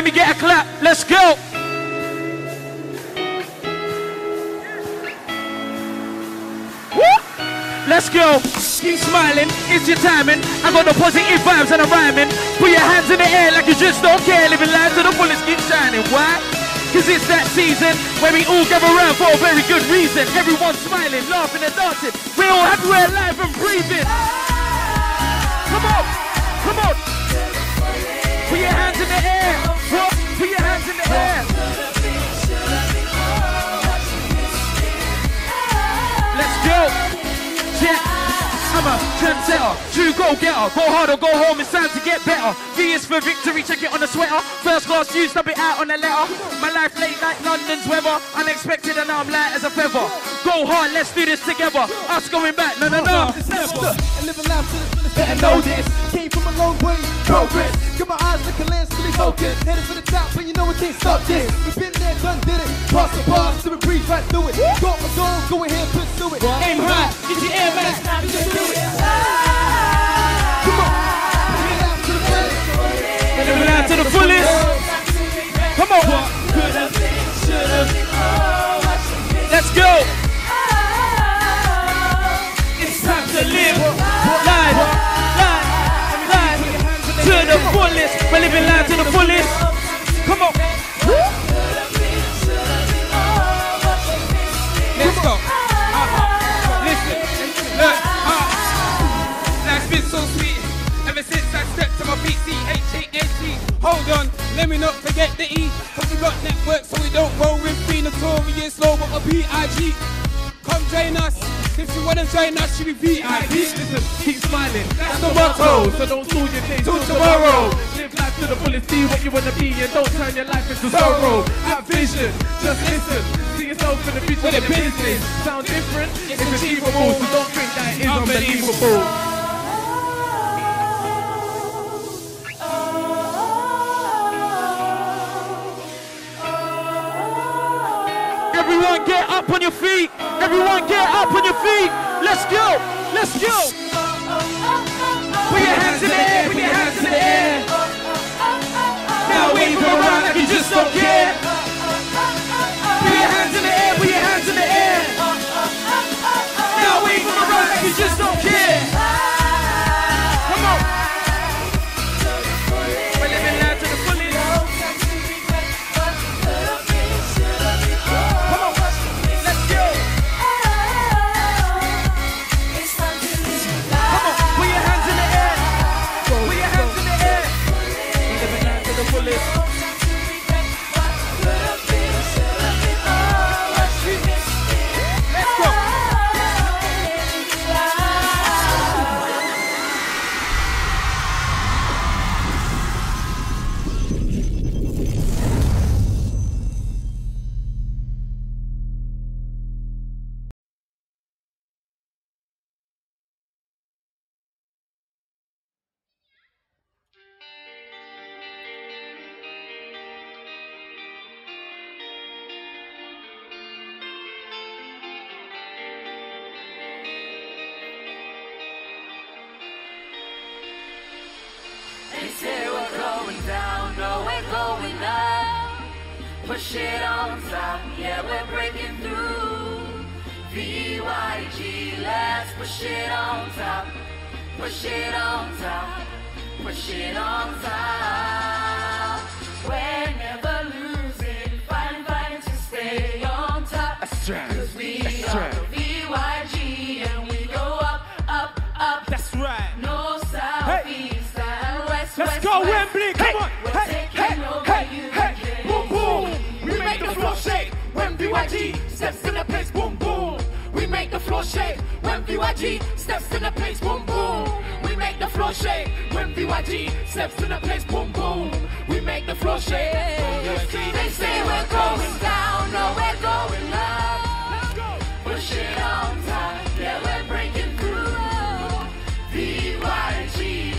Let me get a clap. Let's go. Woo! Let's go. Keep smiling. It's your timing. I got the positive vibes and I'm rhyming. Put your hands in the air like you just don't care. Living life to the fullest. Keep shining. Why? Cause it's that season where we all gather around for a very good reason. Everyone's smiling, laughing and dancing. We're all happy, we're alive and breathing. Come on, come on. Put your hands in the air. What? Put your hands in the air. Let's go. Yeah. I'm a trendsetter, true go-getter. Go hard or go home, it's time to get better. V is for victory, check it on the sweater. First class view, stop it out on the letter. My life late like London's weather. Unexpected and now I'm light as a feather. Go hard, let's do this together. Us going back, no. And live a life to the fullest, better know this. Came from a long way, progress. Got my eyes looking lens, fully focused. Headed for the top, but you know we can't stop this. We've been there, done, did it. Cross the bars, so we breathe right through it. Got my goal, go ahead, pursue it. Aim high, get your air max, time to just do it. Come on, live it out to the fullest. Live it out to the fullest. Come on. Let's go. It's time to live life to the fullest. We're living life to the fullest. Come on. Let's go. Listen, look, life's been so sweet ever since I stepped to my feet. C-H-A-N-G. Hold on, let me not forget the E. Cause we got network so we don't roll with free notorious low, but a B-I-G. Come join us. If you wanna join us, you be VIP. Listen, keep smiling. That's the motto. So don't fool your days till tomorrow. Live life to the fullest. Be what you wanna be and don't turn your life into sorrow. Have vision. Just listen. See yourself in the future of the business. Sound different? It's achievable. So don't think that it is unbelievable. Everyone get up on your feet. Everyone get up on your feet. Let's go. Let's go. Put your hands in the air. Put your hands in the air. Now wave them around like you just don't care. Put your hands in the air. Put your hands in the air. Now wave them around like you just don't care. Come on. We're living life to the fullest. Push it on top, yeah, we're breaking through. YPG, let's push it on top. Push it on top, push it on top. We're never losing, fighting to stay on top. That's right. Cause we are the YPG and we go up, up, up. That's right. North, south, east, and west, Let's west, go, west. Wembley, come on. We're taking over you again. Boom, boom. We make the floor shake when BYG steps in the place, boom, boom. We make the floor shake when BYG steps in the place, boom, boom. We make the floor shake when BYG steps in the place, boom, boom. We make the floor shake. They say we're going down, no, we're going up. Let's go. Push it on top, yeah, we're breaking through. BYG.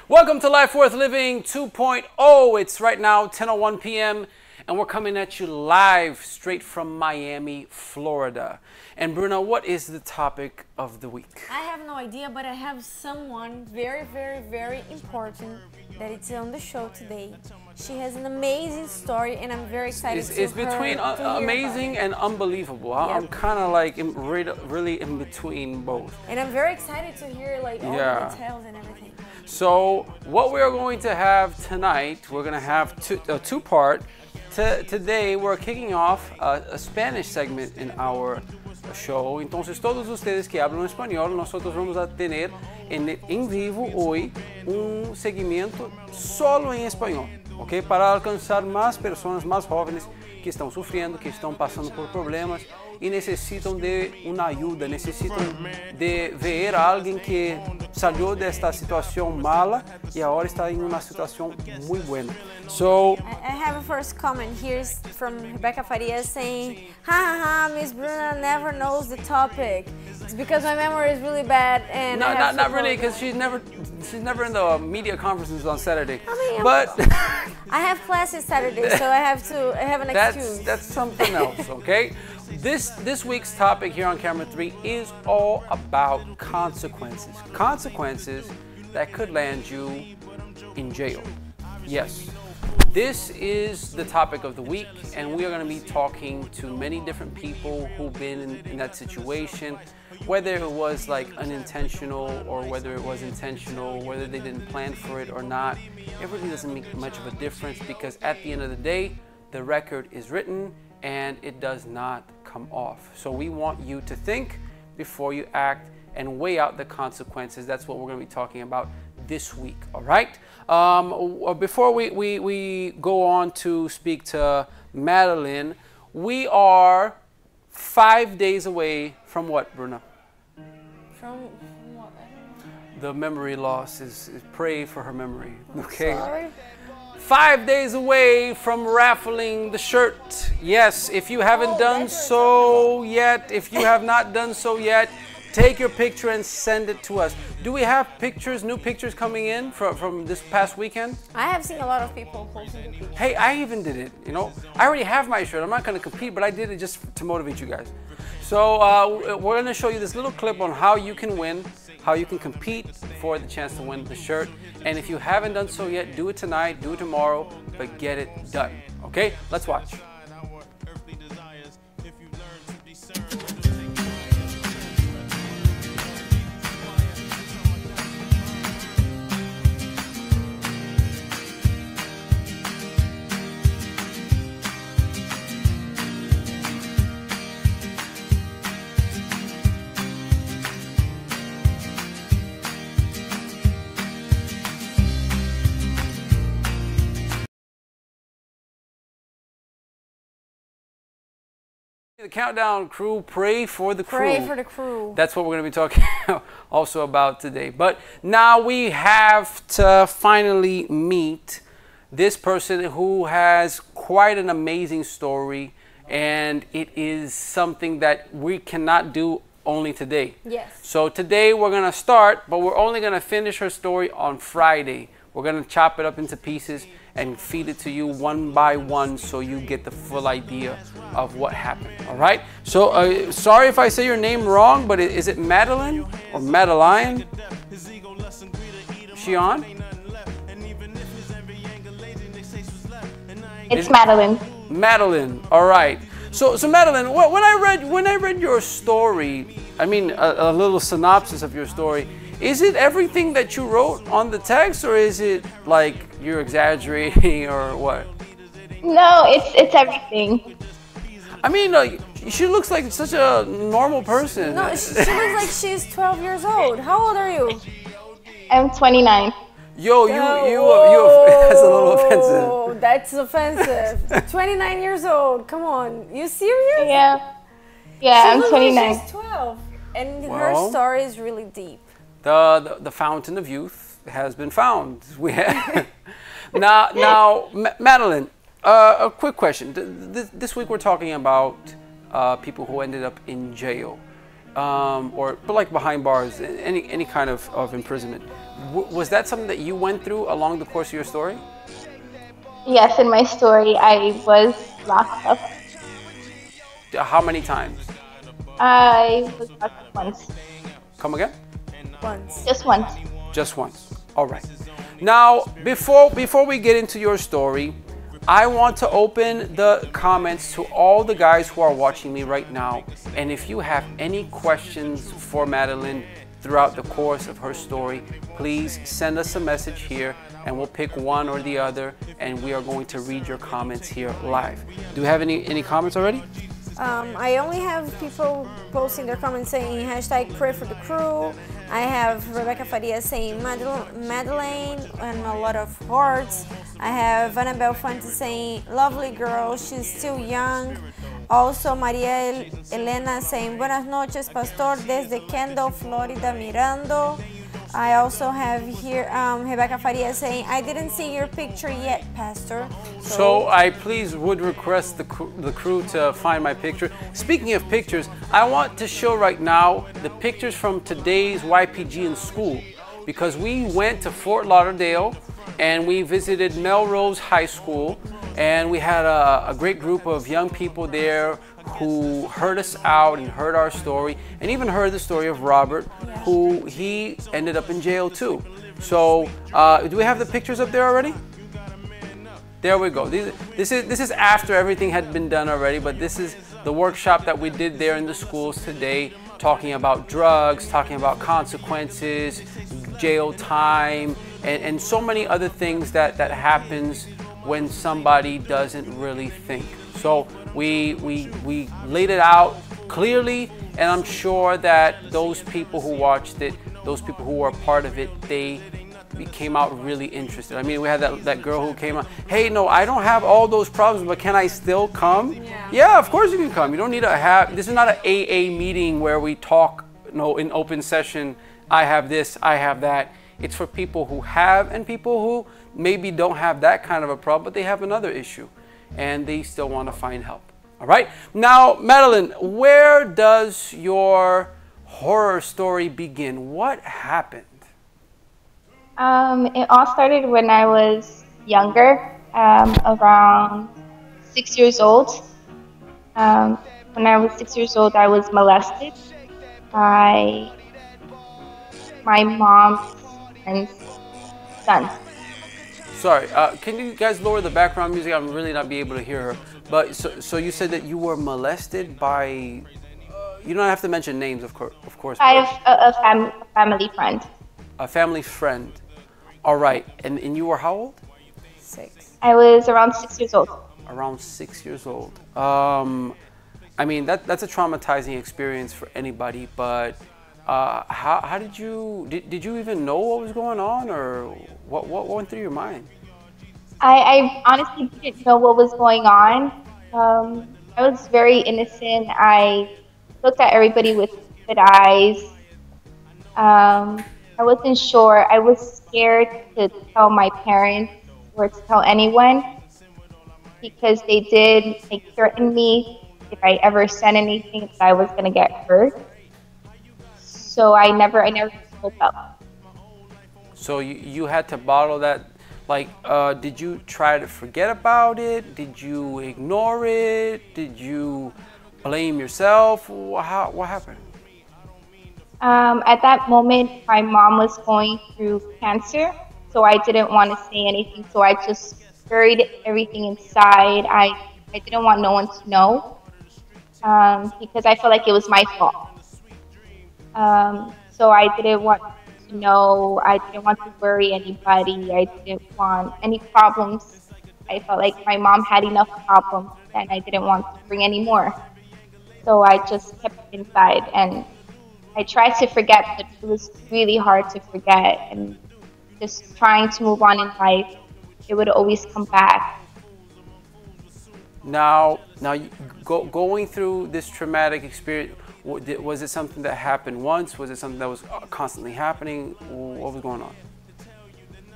Welcome to Life Worth Living 2.0. It's right now 10:01 p.m. and we're coming at you live straight from Miami, Florida. And Bruna, what is the topic of the week? I have no idea, but I have someone very, very, very important that is on the show today. She has an amazing story, and I'm very excited to It's between amazing and unbelievable. Yep. I'm kind of like really in between both. And I'm very excited to hear like all the details and everything. So what we're going to have tonight, we're going to have two-part. Today we're kicking off a Spanish segment in our show. Entonces todos ustedes que hablan español, nosotros vamos a tener en vivo hoy un segmento solo en español, ¿ok? Para alcanzar más personas, más jóvenes que estão sofrendo, que estão passando por problemas e necessitam de uma ajuda, necessitam de ver alguém que saiu desta situação mala e agora está em uma situação muito boa. So I have a first comment here from Rebecca Farias saying, ha ha ha, Miss Bruna never knows the topic. It's because my memory is really bad and no, I have not really, because she's never in the media conferences on Saturday. I mean, but I have classes Saturday, so I have an excuse. That's something else, okay? This week's topic here on Camera 3 is all about consequences. Consequences that could land you in jail. Yes. This is the topic of the week, and we are going to be talking to many different people who've been in that situation, whether it was like unintentional or whether it was intentional, whether they didn't plan for it or not. It really doesn't make much of a difference, because at the end of the day, the record is written and it does not come off. So we want you to think before you act and weigh out the consequences. That's what we're going to be talking about this week, all right? Before we go on to speak to Madeline, we are 5 days away from what, Bruna? From what? The memory loss is pray for her memory, okay? Sorry. 5 days away from raffling the shirt. Yes, if you haven't done so yet, if you have not done so yet, take your picture and send it to us. Do we have pictures, new pictures coming in from this past weekend? I have seen a lot of people posting the pictures. Hey, I even did it, you know. I already have my shirt. I'm not going to compete, but I did it just to motivate you guys. So we're going to show you this little clip on how you can win, how you can compete for the chance to win the shirt. And if you haven't done so yet, do it tonight, do it tomorrow, but get it done. Okay, let's watch. The countdown crew, pray for the crew. Pray for the crew. That's what we're going to be talking also about today. But now we have to finally meet this person who has quite an amazing story, and it is something that we cannot do only today. Yes. So today we're going to start, but we're only going to finish her story on Friday. We're going to chop it up into pieces and feed it to you one by one so you get the full idea of what happened, all right? So, sorry if I say your name wrong, but is it Madeline or Madeline? She on? It's Madeline. Madeline, all right. So Madeline, when I read your story, I mean a little synopsis of your story, is it everything that you wrote on the text, or is it like you're exaggerating, or what? No, it's everything. I mean, like, she looks like such a normal person. No, she looks like she's 12 years old. How old are you? I'm 29. Yo, you that's a little offensive. Oh, that's offensive. 29 years old. Come on. You serious? Yeah. She I'm looks 29. Like she's 12. And Well, her story is really deep. The fountain of youth has been found. We have now, Madeline. A quick question. This week we're talking about people who ended up in jail, or like behind bars, any kind of imprisonment. Was that something that you went through along the course of your story? Yes, in my story, I was locked up. How many times? I was locked up once. Come again? Once. Just once. Just once. All right. Now, before we get into your story, I want to open the comments to all the guys who are watching me right now. And if you have any questions for Madeline throughout the course of her story, please send us a message here and we'll pick one or the other and we are going to read your comments here live. Do you have any comments already? I only have people posting their comments saying hashtag pray for the crew. I have Rebecca Faria saying Madeline and a lot of hearts. I have Annabelle Fuentes saying lovely girl, she's still young. Also Maria Elena saying buenas noches pastor desde Kendall, Florida mirando. I also have here Rebecca Faria saying, I didn't see your picture yet, Pastor. So I please would request the crew to find my picture. Speaking of pictures, I want to show right now the pictures from today's YPG in school, because we went to Fort Lauderdale and we visited Melrose High School, and we had a great group of young people there who heard us out and heard our story, and even heard the story of Robert, who he ended up in jail too. So do we have the pictures up there already? There we go. This is after everything had been done already, but this is the workshop that we did there in the schools today, talking about drugs, talking about consequences, jail time, and so many other things that happens when somebody doesn't really think. So we laid it out clearly, and I'm sure that those people who watched it, those people who were a part of it, they came out really interested. I mean, we had that girl who came out, hey, no, I don't have all those problems, but can I still come? Yeah, of course you can come. You don't need to have, this is not an AA meeting where we talk, in open session, I have this, I have that. It's for people who have and people who maybe don't have that kind of a problem, but they have another issue and they still want to find help. All right. Now, Madeline, where does your horror story begin? What happened? It all started when I was younger, around 6 years old. When I was 6 years old, I was molested by my mom's and son's. Sorry, can you guys lower the background music? I'm really not be able to hear her. But so you said that you were molested by, you don't have to mention names, of course. I have a family friend. A family friend. All right, and you were how old? 6. I was around 6 years old. Around 6 years old. I mean, that's a traumatizing experience for anybody, but how did you even know what was going on, or what went through your mind? I honestly didn't know what was going on. I was very innocent. I looked at everybody with good eyes. I wasn't sure. I was scared to tell my parents or to tell anyone, because they did threaten me if I ever said anything that I was gonna get hurt. So I never spoke up. So you had to bottle that. Like, did you try to forget about it? Did you ignore it? Did you blame yourself? What happened? At that moment, my mom was going through cancer, so I didn't want to say anything. So I just buried everything inside. I didn't want no one to know, because I felt like it was my fault. So I didn't want to know. I didn't want to worry anybody. I didn't want any problems. I felt like my mom had enough problems, and I didn't want to bring any more. So I just kept it inside, and I tried to forget, but it was really hard to forget. And just trying to move on in life, it would always come back. Now, going through this traumatic experience, was it something that happened once? Was it something that was constantly happening? What was going on?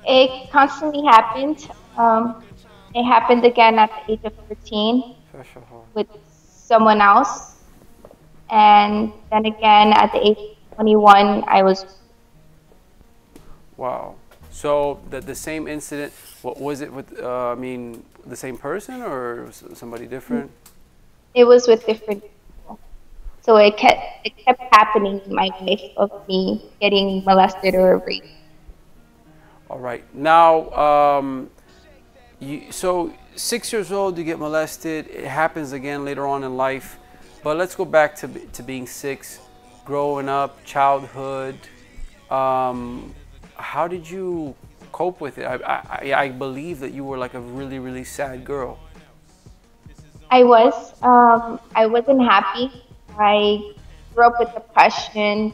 It constantly happened. It happened again at the age of 13 with someone else. And then again at the age of 21, I was... Wow. So the same incident, what was it with, I mean, the same person or somebody different? It was with different people. So it kept happening in my life of me getting molested or raped. All right. Now, so 6 years old, you get molested. It happens again later on in life. But let's go back to being 6, growing up, childhood. How did you cope with it? I believe that you were like a really, really sad girl. I wasn't happy. I grew up with depression.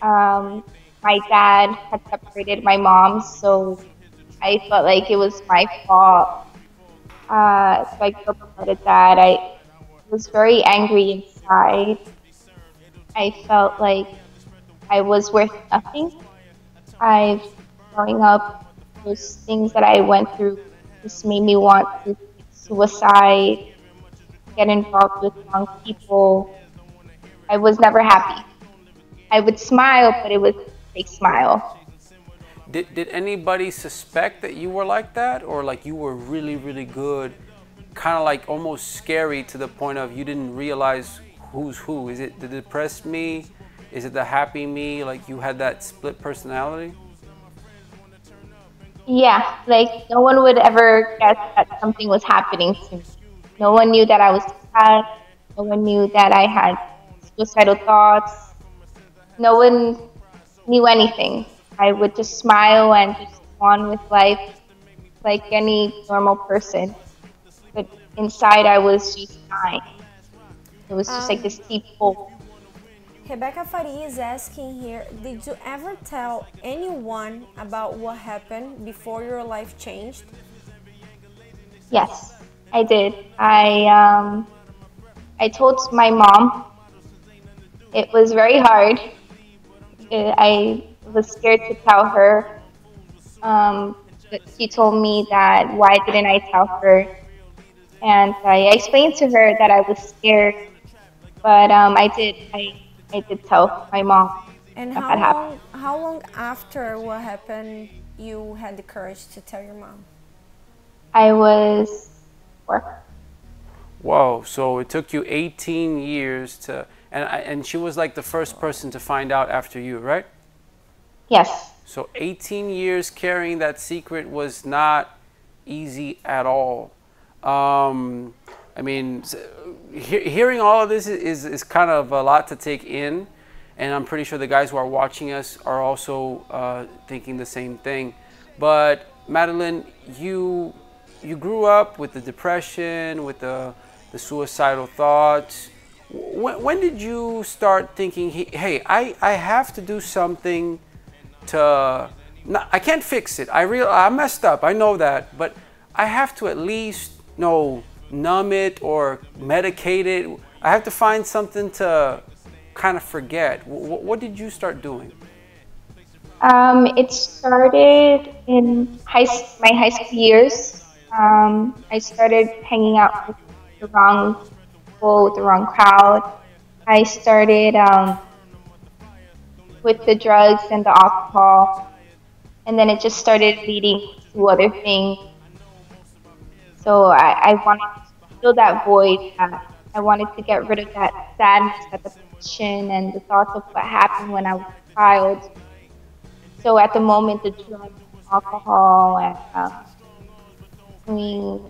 My dad had separated my mom, so I felt like it was my fault. So I grew up without a dad. I was very angry inside. I felt like I was worth nothing. I've growing up, those things that I went through just made me want to suicide, get involved with wrong people. I was never happy. I would smile, but it was a fake smile. Did anybody suspect that you were like that, or like you were really, really good, kind of like almost scary to the point of you didn't realize who's who? Is it the depressed me? Is it the happy me? Like you had that split personality? Yeah, like no one would ever guess that something was happening to me. No one knew that I was sad. No one knew that I had suicidal thoughts. No one knew anything. I would just smile and just go on with life like any normal person. But inside, I was just dying. It was just like this deep hole. Rebecca Faria is asking here, did you ever tell anyone about what happened before your life changed? Yes, I did. I told my mom. It was very hard. I was scared to tell her. But she told me that why didn't I tell her? And I explained to her that I was scared. But I did tell my mom. And that how long after what happened you had the courage to tell your mom? I was 4. Whoa, so it took you 18 years to, and she was like the first person to find out after you, right? Yes. So 18 years carrying that secret was not easy at all. I mean, hearing all of this is kind of a lot to take in, and I'm pretty sure the guys who are watching us are also thinking the same thing. But Madeline, you grew up with the depression, with the suicidal thoughts. When did you start thinking, hey, I have to do something to, I can't fix it. I messed up, I know that, but I have to at least numb it or medicate it. I have to find something to kind of forget. What did you start doing? It started in my high school years. I started hanging out with the wrong people, with the wrong crowd. I started with the drugs and the alcohol, and then it just started leading to other things. So I wanted to fill that void. I wanted to get rid of that sadness, that depression, and the thoughts of what happened when I was a child. So at the moment, the drugs, alcohol, and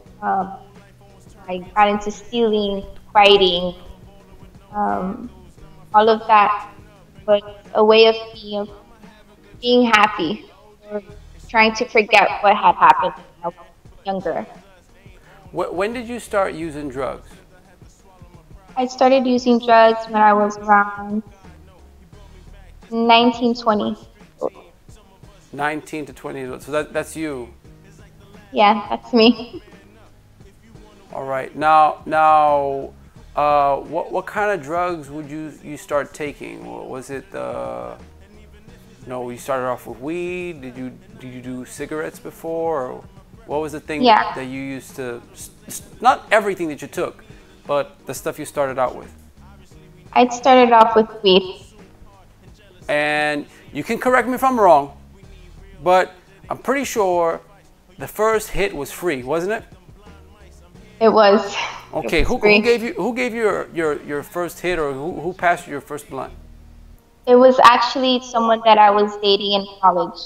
I got into stealing, fighting, all of that was a way of being happy, or trying to forget what had happened when I was younger. When did you start using drugs? I started using drugs when I was around 19, 20. 19 to 20 years old. So that's you. Yeah, that's me. All right. Now, what kind of drugs would you start taking? Was it you started off with weed? Did you do cigarettes before? Or what was the thing that you used to? Not everything that you took, but the stuff you started out with. I started off with weed. And you can correct me if I'm wrong, but I'm pretty sure the first hit was free, wasn't it? It was. Okay, It was who free. gave you your first hit, or who passed you your first blunt? It was actually someone that I was dating in college,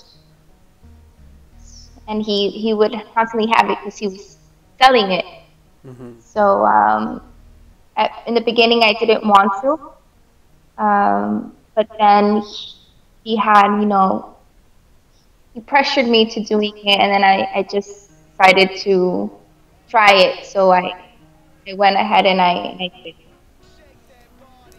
and he would constantly have it because he was selling it. So in the beginning, I didn't want to, but then he had, he pressured me to doing it, and then I just decided to try it. So I went ahead and I did it.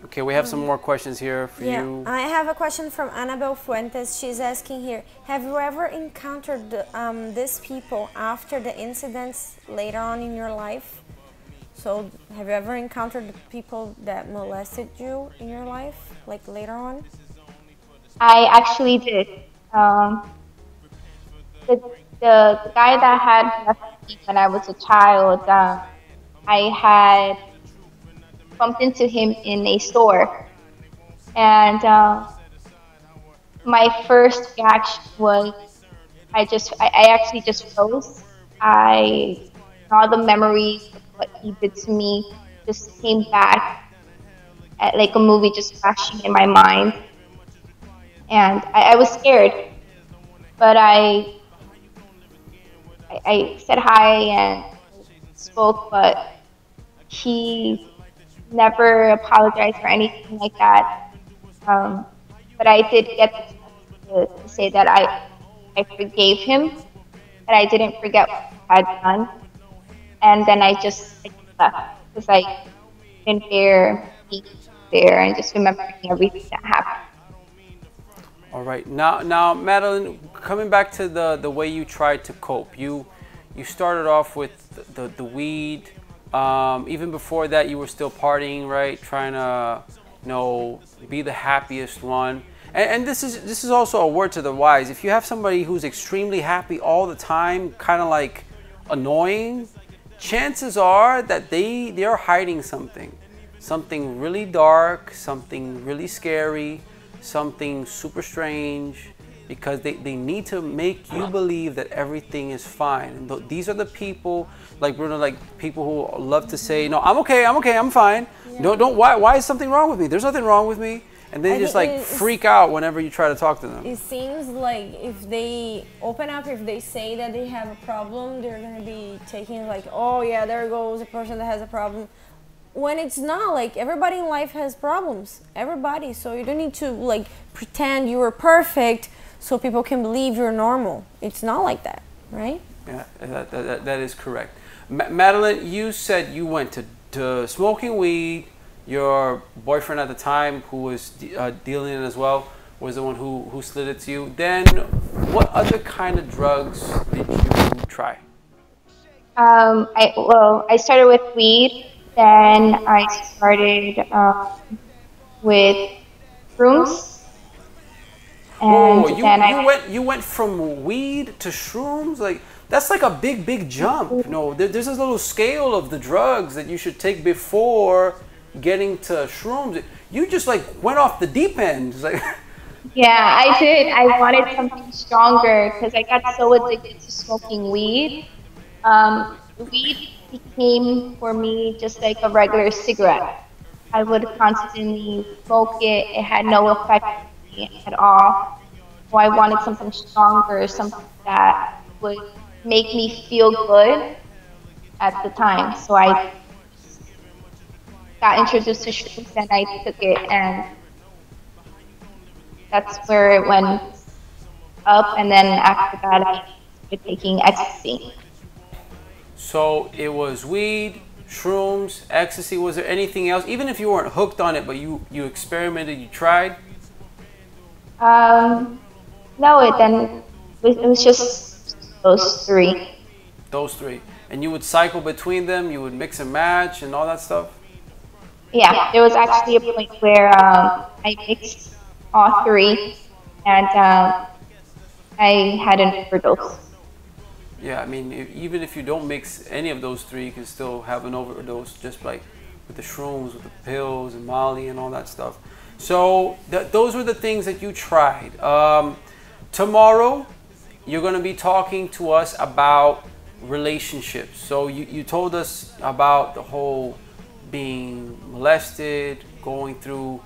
Okay, we have some more questions here for you. I have a question from Annabelle Fuentes. She's asking here, have you ever encountered these people after the incidents later on in your life? So have you ever encountered the people that molested you in your life, like later on? I actually did. The guy that had molested me when I was a child, I had bumped into him in a store, and my first reaction was I actually just froze. All the memories of what he did to me just came back at like a movie just flashing in my mind, and I was scared, but I said hi and spoke, but he never apologized or anything like that. But I did get to say that I forgave him, that I didn't forget what I had done, and then I just left because I didn't bear being there and just remembering everything that happened. All right, now, Madeline, coming back to the way you tried to cope, you started off with the weed. Even before that, you were still partying, right? Trying to, be the happiest one. And this is also a word to the wise. If you have somebody who's extremely happy all the time, kind of like annoying, chances are that they are hiding something really dark, something really scary, something super strange, because they need to make you believe that everything is fine. And these are the people, like Bruno, like people who love to say, no, I'm okay, I'm fine. Yeah. Why is something wrong with me? There's nothing wrong with me. And they just like freak out whenever you try to talk to them. It seems like if they open up, if they say that they have a problem, they're going to be taking like, oh yeah, there goes a person that has a problem. When it's not, like, everybody in life has problems. Everybody. So you don't need to like pretend you are perfect so people can believe you're normal. It's not like that, right? Yeah, that is correct. Madeline, you said you went to smoking weed. Your boyfriend at the time, who was dealing it as well, was the one who slid it to you. Then, what other kind of drugs did you try? I started with weed. Then I started with shrooms. And oh, you went from weed to shrooms? Like, that's like a big jump. There's this little scale of the drugs that you should take before getting to shrooms. You just like went off the deep end. Like yeah, I did. I wanted something stronger because I got so addicted to smoking weed. Weed became for me just like a regular cigarette. I would constantly smoke it. It had no effect on me at all. So I wanted something stronger, something that would make me feel good at the time. So I got introduced to shrooms and I took it, and that's where it went up. And then after that, I started taking ecstasy. So it was weed, shrooms, ecstasy. Was there anything else? Even if you weren't hooked on it, but you experimented, you tried? No, it was just those three. Those three. And you would cycle between them, you would mix and match and all that stuff? Yeah, there was actually a point where I mixed all three, and I had an overdose. Yeah, I mean, even if you don't mix any of those three, you can still have an overdose, just like with the shrooms, with the pills and Molly and all that stuff. So those were the things that you tried. Tomorrow, you're going to be talking to us about relationships. So you told us about the whole being molested, going through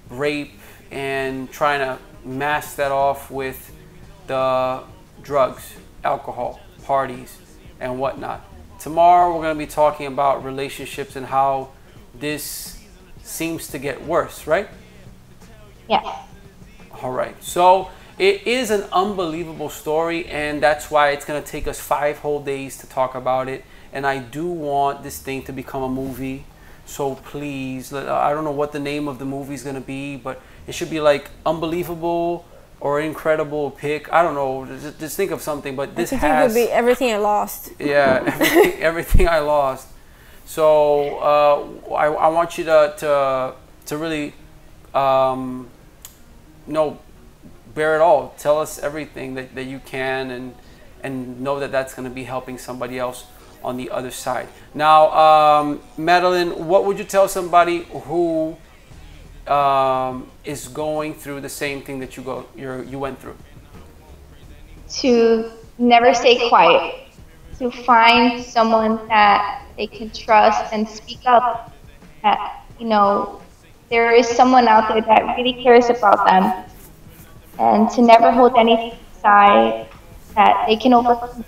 rape, and trying to mask that off with the drugs, alcohol, parties, and whatnot. Tomorrow we're going to be talking about relationships and how this seems to get worse, right? Yeah. All right. So it is an unbelievable story, and that's why it's going to take us 5 whole days to talk about it. And I do want this thing to become a movie. So please, I don't know what the name of the movie is going to be, but it should be like Unbelievable or Incredible Pick. I don't know. Just think of something. But this I think it would be Everything I Lost. Yeah, everything I lost. So I want you to really bear it all. Tell us everything that you can, and know that that's going to be helping somebody else on the other side. Now, Madeline, what would you tell somebody who is going through the same thing that you went through? To never stay quiet. To find someone that they can trust and speak up. That, you know, there is someone out there that really cares about them. And to never hold anything aside, that they can overcome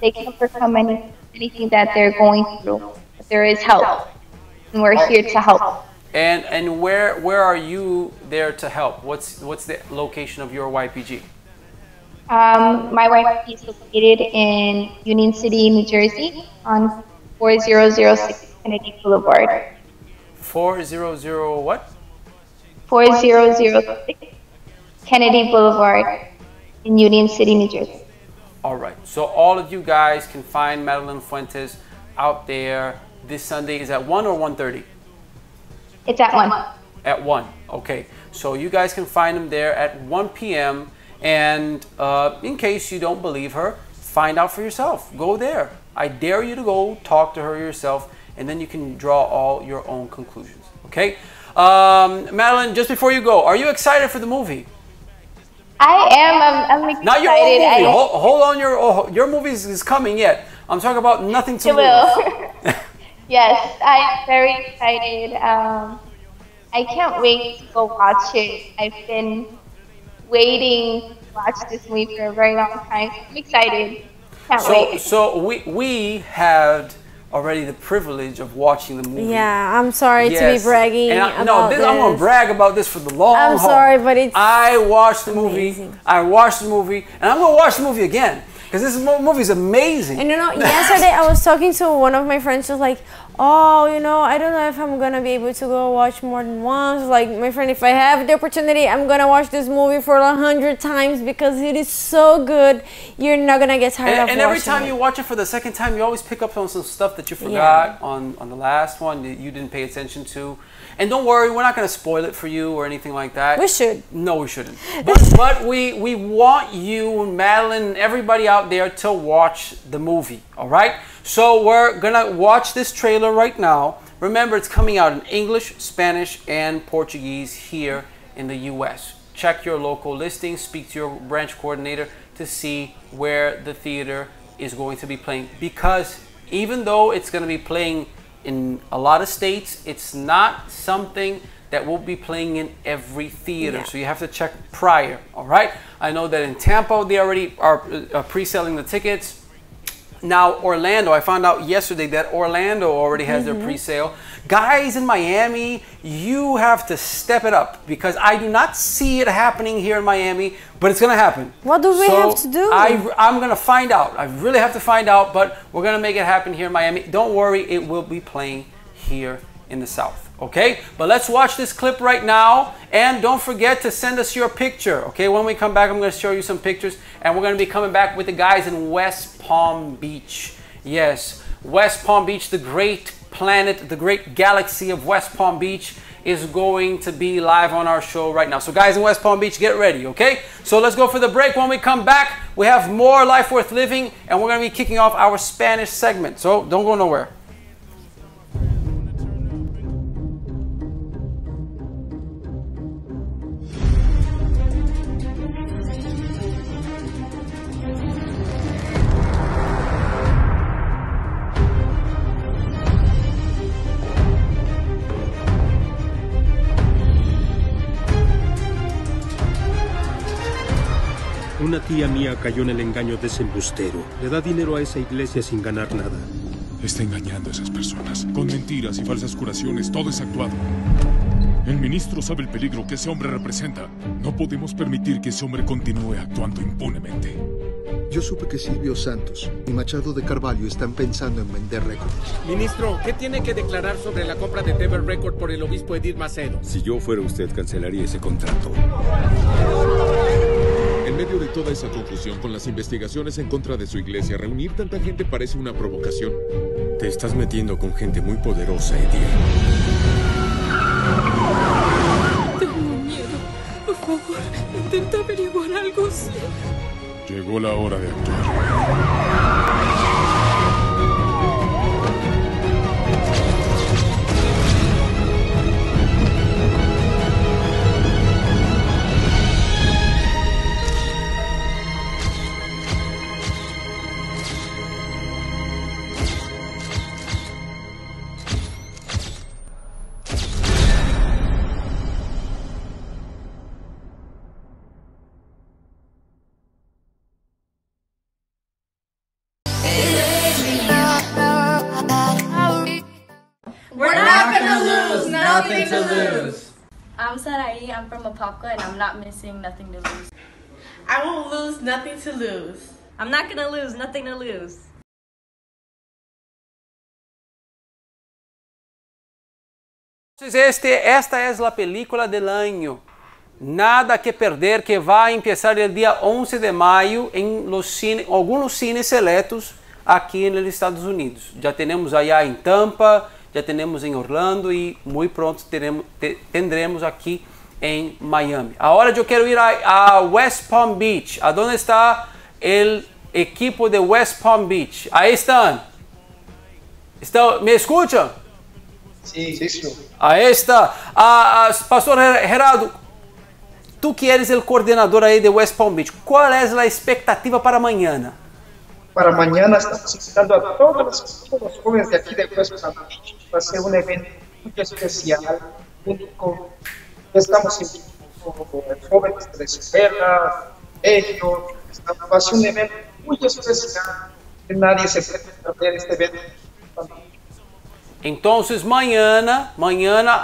anything that they're going through. But there is help, and we're here to help. And where are you there to help? What's the location of your YPG? My YPG is located in Union City, New Jersey, on 4006 Kennedy Boulevard. 400 what? 4006 Kennedy Boulevard in Union City, New Jersey. All right. So all of you guys can find Madeline Fuentes out there this Sunday. Is at 1 or 1:30? It's at 1. At 1. Okay. So you guys can find him there at 1 p.m. And in case you don't believe her, find out for yourself. Go there. I dare you to go talk to her yourself, and then you can draw all your own conclusions. Okay? Madeline, just before you go, are you excited for the movie? I am. I'm excited. Not your own movie. Hold on, your movie is coming yet. I'm talking about Nothing to Lose. Yes, I'm very excited. I can't wait to go watch it. I've been waiting to watch this movie for a very long time. I'm excited. Can't wait. So we had already the privilege of watching the movie. Yeah, I'm sorry to be bragging about this. I'm gonna brag about this for the long haul. I'm sorry, but I watched the movie. Amazing. I watched the movie, and I'm gonna watch the movie again because this movie is amazing. And you know, yesterday I was talking to one of my friends. She was like, "Oh, you know, I don't know if I'm gonna be able to go watch more than once. Like, my friend, if I have the opportunity, I'm gonna watch this movie for 100 times because it is so good. You're not gonna get tired of watching it." And every time you watch it for the second time, you always pick up on some stuff that you forgot on the last one that you didn't pay attention to. And don't worry, we're not gonna spoil it for you or anything like that. We should. No, we shouldn't. But we want you, Madeline, and everybody out there to watch the movie. All right. So we're gonna watch this trailer right now. Remember, it's coming out in English, Spanish, and Portuguese here in the US. Check your local listings, speak to your branch coordinator to see where the theater is going to be playing. Because even though it's gonna be playing in a lot of states, it's not something that will be playing in every theater. So you have to check prior, all right? I know that in Tampa, they already are pre-selling the tickets. Now, Orlando, I found out yesterday that Orlando already has their pre-sale. Guys in Miami, you have to step it up because I do not see it happening here in Miami, but it's going to happen. What do we have to do? I'm going to find out. I really have to find out, but we're going to make it happen here in Miami. Don't worry, it will be playing here in the South. Okay, but let's watch this clip right now, and don't forget to send us your picture. Okay, when we come back, I'm going to show you some pictures, and we're going to be coming back with the guys in West Palm Beach. Yes, West Palm Beach, the great planet, the great galaxy of West Palm Beach is going to be live on our show right now. So guys in West Palm Beach, get ready. Okay, so let's go for the break. When we come back, we have more Life Worth Living, and we're going to be kicking off our Spanish segment. So don't go nowhere. Una tía mía cayó en el engaño de ese embustero. Le da dinero a esa iglesia sin ganar nada. Está engañando a esas personas. Con mentiras y falsas curaciones, todo es actuado. El ministro sabe el peligro que ese hombre representa. No podemos permitir que ese hombre continúe actuando impunemente. Yo supe que Silvio Santos y Machado de Carvalho están pensando en vender récords. Ministro, ¿qué tiene que declarar sobre la compra de Tever Record por el obispo Edith Macedo? Si yo fuera usted, cancelaría ese contrato. En medio de toda esa confusión con las investigaciones en contra de su iglesia, reunir tanta gente parece una provocación. Te estás metiendo con gente muy poderosa, Edith. Tengo miedo. Por favor, intenta averiguar algo, sí. Llegó la hora de actuar. We're not gonna lose, nothing to lose. I'm Sarai, I'm from Apopka, and I'm not missing nothing to lose. I won't lose, nothing to lose. I'm not gonna lose, nothing to lose. Esta es la película del año. Nada que perder, que va a empezar el día 11 de mayo en algunos cines selectos aqui en los Estados Unidos. Ya tenemos allá en Tampa, ya tenemos en Orlando y muy pronto tendremos aquí en Miami. Ahora yo quiero ir a West Palm Beach. ¿A dónde está el equipo de West Palm Beach? Ahí están. ¿Me escuchan? Sí, sí. Ahí está. Pastor Gerardo, tú que eres el coordenador ahí de West Palm Beach, ¿cuál es la expectativa para mañana? Para mañana estamos invitando a todos los jóvenes de aquí de West Palm Beach. Va a ser un evento muy especial, único. Estamos invitando a jóvenes de la escuela, ellos. Va a ser un evento muy especial. Que nadie se puede perder este evento. Entonces mañana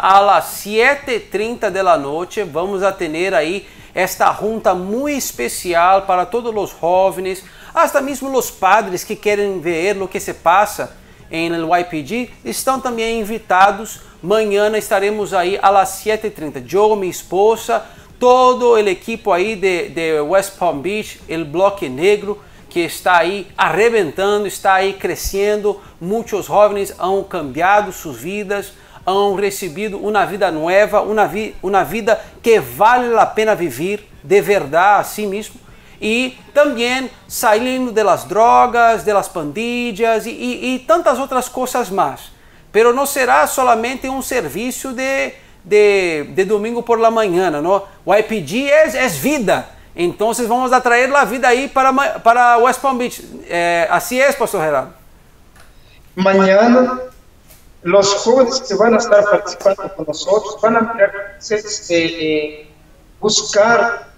a las 7:30 de la noche vamos a tener ahí esta junta muy especial para todos los jóvenes, hasta mismo los padres que quieren ver lo que se pasa en el YPG, estão também invitados. Mañana estaremos aí a las 7:30. Yo, mi esposa, todo el equipo aí de West Palm Beach, el bloque negro, que está aí arrebentando, está aí crescendo. Muitos jovens han cambiado suas vidas, han recebido uma vida nova, uma vida que vale a pena viver de verdade, assim mesmo. E também saindo das drogas, das pandilhas e tantas outras coisas mais. Pero não será solamente um serviço de domingo por la mañana, não? O YPG é vida. Então vamos atrair a vida aí para West Palm Beach. Assim é, Pastor Gerardo. Mañana, los jóvenes que van a estar participando con nosotros van a buscar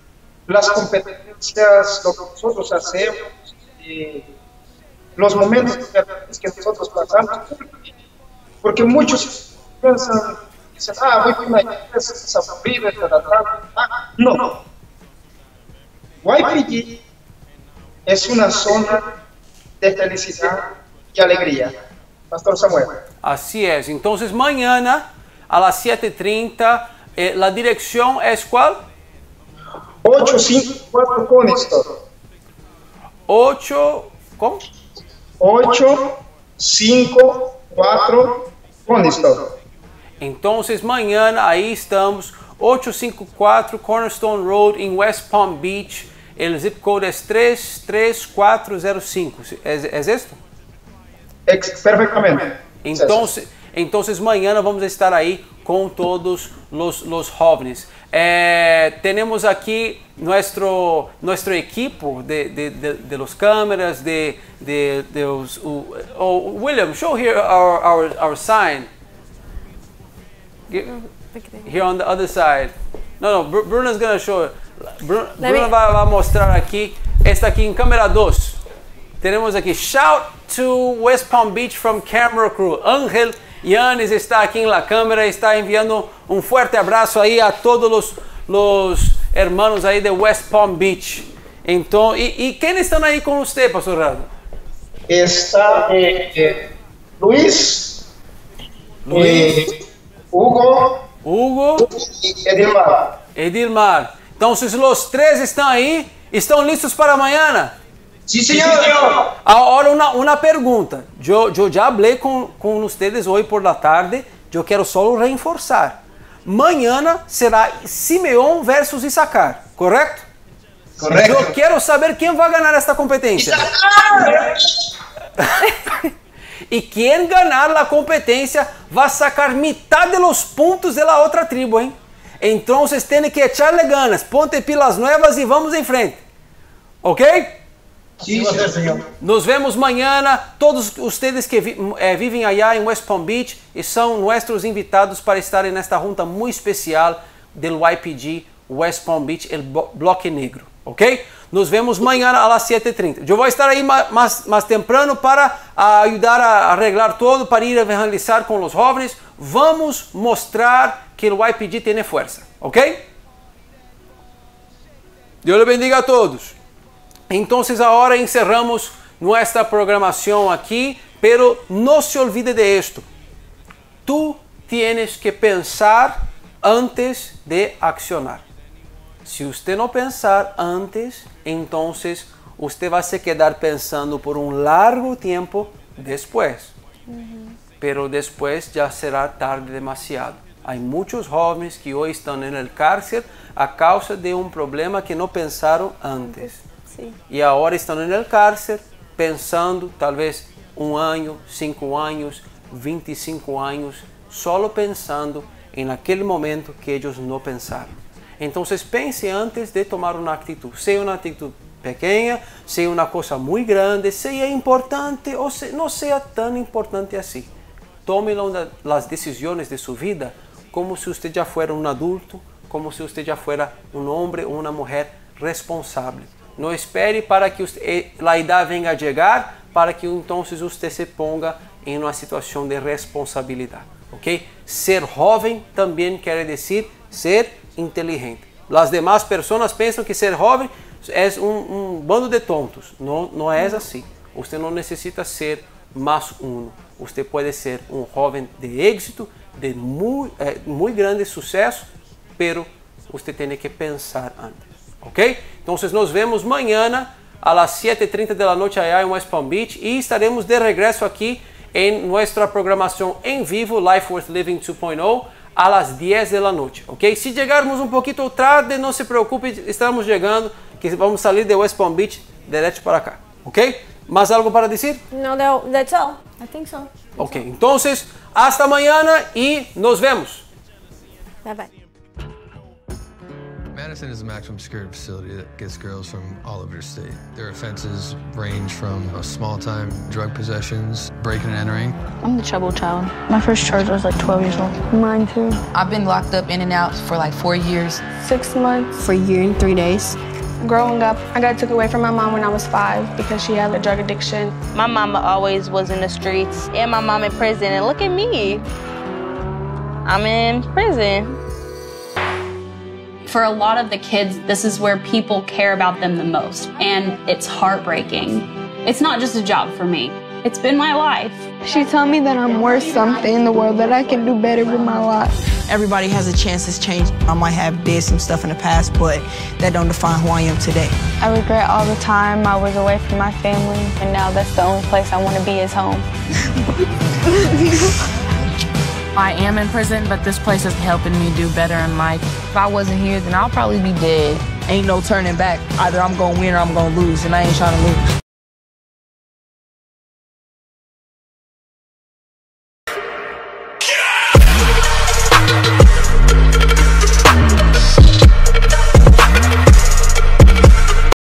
las competencias, lo que nosotros hacemos, los momentos que nosotros pasamos, porque muchos piensan, dicen, voy con una iglesia, es aburrida, no. YPG es una zona de felicidad y alegría. Pastor Samuel. Así es. Entonces mañana a las 7:30, la dirección es ¿cuál? 854 Coniston. 854 Coniston. Entonces mañana ahí estamos, 854 Cornerstone Road en West Palm Beach. El zip code es 33405. ¿Es esto? Perfectamente. Entonces mañana vamos a estar ahí con todos los jóvenes. Tenemos aquí nuestro equipo de los cámaras, William, show here our sign. Here on the other side. No, Bruno's gonna show it. Bruna va a mostrar aquí. Esta aquí en cámara 2. Tenemos aquí, shout to West Palm Beach from camera crew. Ángel Yanes está aquí en la cámara, está enviando un fuerte abrazo ahí a todos los hermanos ahí de West Palm Beach. Entonces, ¿y quiénes están ahí con usted, Pastor Rado? Está Luis, Hugo y Edilmar. Entonces los tres están ahí, ¿están listos para mañana? Sí, señor. Ahora una pregunta. Yo ya hablé con ustedes hoy por la tarde. Yo quiero solo reforzar. Mañana será Simeón versus Issacar, ¿correcto? Correcto. Yo quiero saber quién va a ganar esta competencia. Y quien ganar la competencia va a sacar mitad de los puntos de la otra tribu, ¿eh? Entonces tiene que echarle ganas, ponte pilas nuevas y vamos en frente. ¿Ok? Sí, señor. Nos vemos mañana. Todos ustedes que viven allá en West Palm Beach y son nuestros invitados para estar en esta junta muy especial del YPG West Palm Beach, el bloque negro. ¿Ok? Nos vemos mañana a las 7:30. Yo voy a estar ahí más temprano para ayudar a arreglar todo, para ir a evangelizar con los jóvenes. Vamos a mostrar que el YPG tiene fuerza. ¿Ok? Dios le bendiga a todos. Entonces ahora encerramos nuestra programación aquí, pero no se olvide de esto. Tú tienes que pensar antes de accionar. Si usted no pensar antes, entonces usted va a se quedar pensando por un largo tiempo después. Pero después ya será tarde demasiado. Hay muchos jóvenes que hoy están en el cárcel a causa de un problema que no pensaron antes. Sí. Y ahora están en el cárcel pensando tal vez 1 año, 5 años, 25 años, solo pensando en aquel momento que ellos no pensaron. Entonces pense antes de tomar una actitud, sea una actitud pequeña, sea una cosa muy grande, sea importante o no sea tan importante así. Tome las decisiones de su vida como si usted ya fuera un adulto, como si usted ya fuera un hombre o una mujer responsable. No espere para que la edad venga a llegar para que entonces usted se ponga en una situación de responsabilidad. ¿Ok? Ser joven también quiere decir ser inteligente. Las demás personas piensan que ser joven es un bando de tontos. No es así. Usted no necesita ser más uno. Usted puede ser un joven de éxito, de muy grande suceso, pero usted tiene que pensar antes. ¿Ok? Entonces nos vemos mañana a las 7:30 de la noche allá en West Palm Beach y estaremos de regreso aquí en nuestra programación en vivo Life Worth Living 2.0 a las 10 de la noche. ¿Ok? Si llegarmos un poquito tarde, no se preocupe, estamos llegando, que vamos a salir de West Palm Beach derecho para acá. ¿Ok? ¿Más algo para decir? No, that's all. I think so. Ok, entonces hasta mañana y nos vemos. Bye bye. Madison is a maximum security facility that gets girls from all over the state. Their offenses range from small-time drug possessions, breaking and entering. I'm the troubled child. My first charge was like 12 years old. Mine too. I've been locked up in and out for like 4 years. 6 months. For a year and 3 days. Growing up, I got took away from my mom when I was 5 because she had a drug addiction. My mama always was in the streets and my mom in prison, and look at me. I'm in prison. For a lot of the kids, this is where people care about them the most, and it's heartbreaking. It's not just a job for me. It's been my life. She told me that I'm worth something in the world, that I can do better with my life. Everybody has a chance to change. I might have did some stuff in the past, but that don't define who I am today. I regret all the time I was away from my family, and now that's the only place I want to be is home. I am in prison, but this place is helping me do better in life. If I wasn't here, then I'll probably be dead. Ain't no turning back. Either I'm gonna win or I'm gonna lose, and I ain't trying to lose.